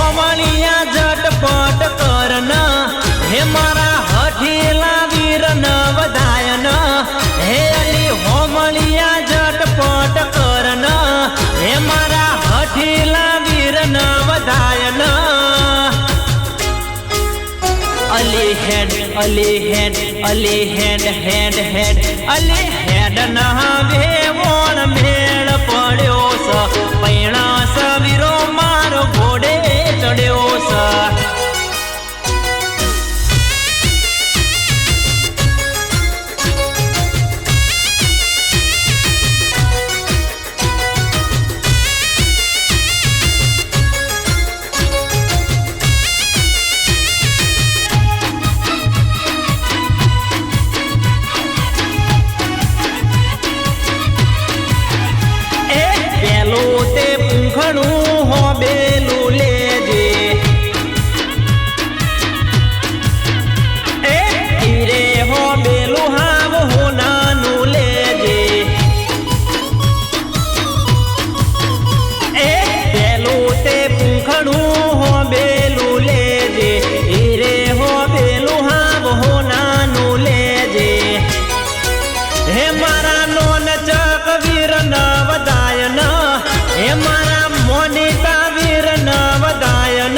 होमलिया झटपट करना हे मारा हठीला वीर न वधायन हे अली होमलिया झटपट करना हे मारा हठीला वीर न वधायन अली हेड अली हेड अली हेड हेड हेड अली हेड नहावे वोण मेळ पड्यो स पैणा सवीरो मारो घोड़े चढ़्यो स हो बेलू लेजे हीरे हो बेलू हाव हो नानू लेजे बेलू ते पूखणू हो बेलू लेजे हीरे हो बेलू हाव हो नानू लेजे हे मारा नोन चक वीर न वधायन हे मारा मोनिता वीर न वधायन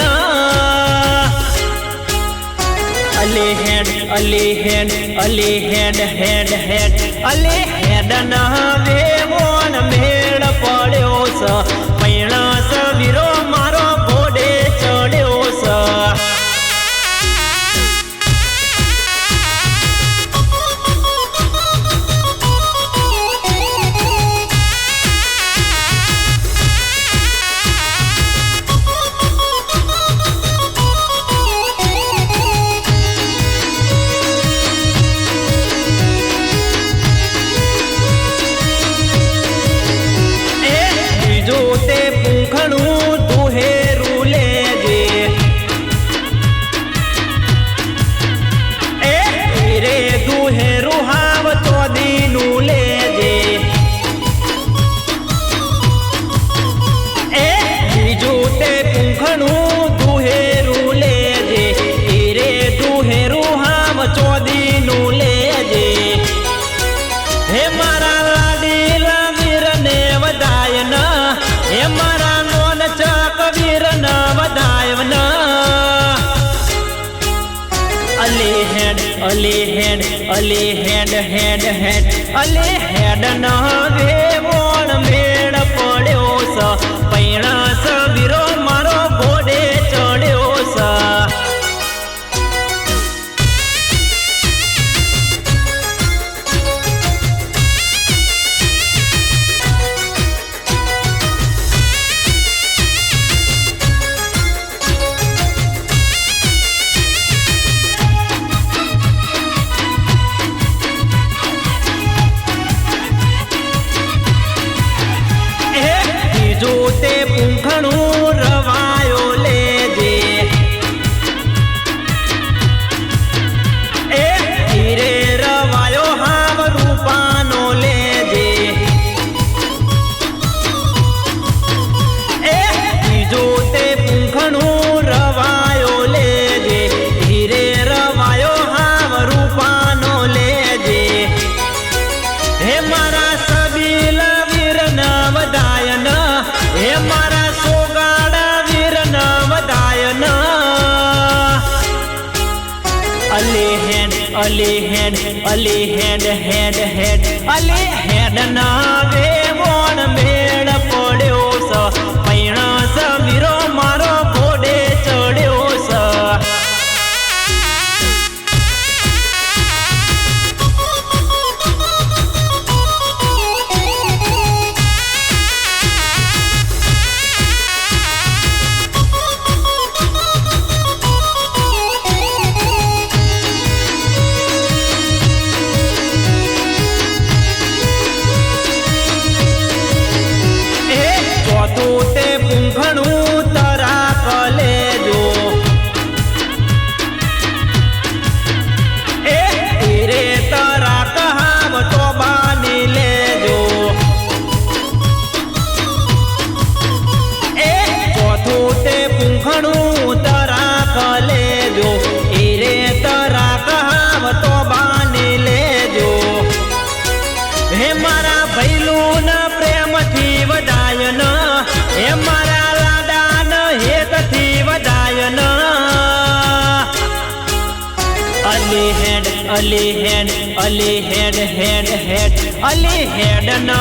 अली हेड अली हेड अली हेड हेड हेड अली हेड नहावे वोण मेळ पड्यो स पैणा सवीरो मारो घोड़े चढ़्यो स जोते पूखणू दुहेरू लेजे हीरे दुहेरू हाव तो दीनू लेजे जोते पूखणू दुहेरू लेजे हीरे दुहेरू हाव चोदीनू लेजे हे मारा लाडीला वीर ने वधायन हे मारा नोन चक वीर न वधायन अली हेड अली हेड अली हेड हेड हेड अली हेड नहावे वोण मेळ पड्यो स पैणा सवीरो मारो घोड़े चढ़्यो स जोते पूखणू रवायो लेजे हीरे रवायो हाव रूपानो लेजे जोते पूखणू रवायो लेजे हीरे रवायो हाव रूपानो लेजे हे मारा सबील वीर न वधायन हे मारा सोगाड़ा वीर न वधायन अली हेड अली हेड अली हेड हेड हेड अली हेड नावे वोण मेळ पड्यो स पैणा सवीरो मारो घोड़े चढ़्यो स ઘણું તરાક લેજો એ રે તરાક તો બાની લેજો હે મારા ભૈલું ન પ્રેમથી વડાય ન હે મારા લાડા ન હેતથી વડાય ન અલી હેડ હેડ હેડ હેડ અલી હેડ ન